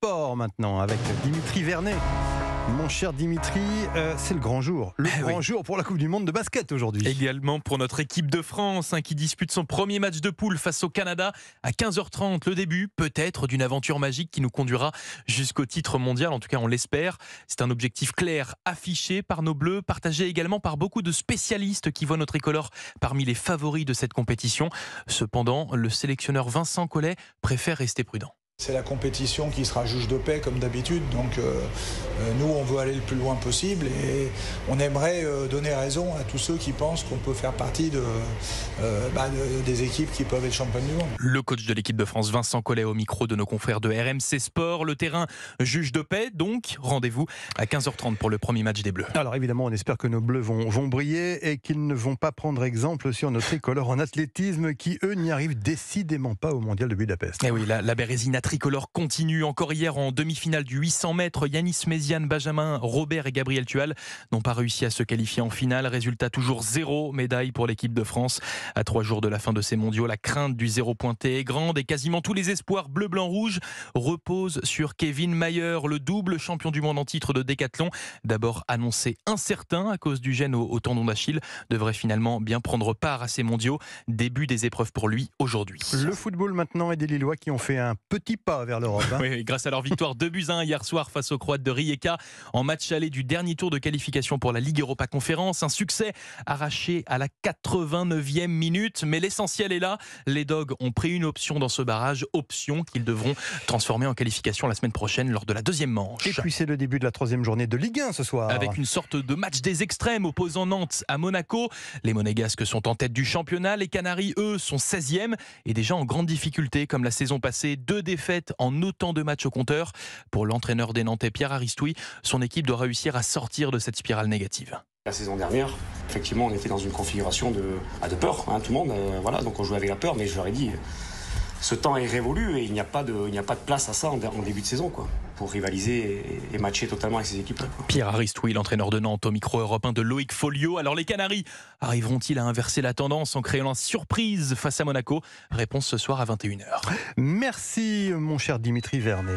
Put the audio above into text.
sport maintenant avec Dimitri Vernet. Mon cher Dimitri, c'est le grand jour. Le grand jour pour la Coupe du Monde de basket aujourd'hui. Également pour notre équipe de France qui dispute son premier match de poule face au Canada à 15h30. Le début peut-être d'une aventure magique qui nous conduira jusqu'au titre mondial. En tout cas, on l'espère. C'est un objectif clair affiché par nos Bleus, partagé également par beaucoup de spécialistes qui voient notre tricolore parmi les favoris de cette compétition. Cependant, le sélectionneur Vincent Collet préfère rester prudent. C'est la compétition qui sera juge de paix comme d'habitude, donc nous on veut aller le plus loin possible et on aimerait donner raison à tous ceux qui pensent qu'on peut faire partie des équipes qui peuvent être championnes du monde. Le coach de l'équipe de France, Vincent Collet, au micro de nos confrères de RMC Sport. Le terrain juge de paix, donc rendez-vous à 15h30 pour le premier match des Bleus. Alors évidemment, on espère que nos Bleus vont briller et qu'ils ne vont pas prendre exemple sur nos tricolores en athlétisme qui, eux, n'y arrivent décidément pas au Mondial de Budapest. Et oui, la Bérésina tricolore continue. Encore hier en demi-finale du 800 mètres, Yanis Méziane, Benjamin Robert et Gabriel Tual n'ont pas réussi à se qualifier en finale. Résultat toujours 0 médaille pour l'équipe de France. À 3 jours de la fin de ces mondiaux, la crainte du zéro pointé est grande et quasiment tous les espoirs bleu-blanc-rouge reposent sur Kevin Mayer, le double champion du monde en titre de décathlon. D'abord annoncé incertain à cause du gène au tendon d'Achille, devrait finalement bien prendre part à ces mondiaux. Début des épreuves pour lui aujourd'hui. Le football maintenant et des Lillois qui ont fait un petit pas vers l'Europe. Oui, grâce à leur victoire 2-1 hier soir face aux Croates de Rijeka en match aller du dernier tour de qualification pour la Ligue Europa Conférence. Un succès arraché à la 89e minute, mais l'essentiel est là. Les Dogs ont pris une option dans ce barrage, option qu'ils devront transformer en qualification la semaine prochaine lors de la deuxième manche. Et puis c'est le début de la troisième journée de Ligue 1 ce soir. Avec une sorte de match des extrêmes opposant Nantes à Monaco. Les Monégasques sont en tête du championnat. Les Canaries, eux, sont 16e et déjà en grande difficulté comme la saison passée. 2 défaites en autant de matchs au compteur. Pour l'entraîneur des Nantais, Pierre Aristoui, son équipe doit réussir à sortir de cette spirale négative. La saison dernière, effectivement, on était dans une configuration de peur, tout le monde. Donc on jouait avec la peur, mais je leur ai dit, ce temps est révolu et il n'y a pas de place à ça en début de saison, pour rivaliser et matcher totalement avec ces équipes-là. Pierre Aristoui, l'entraîneur de Nantes, au micro européen de Loïc Folio. Alors les Canaries arriveront-ils à inverser la tendance en créant la surprise face à Monaco? Réponse ce soir à 21h. Merci mon cher Dimitri Vernet.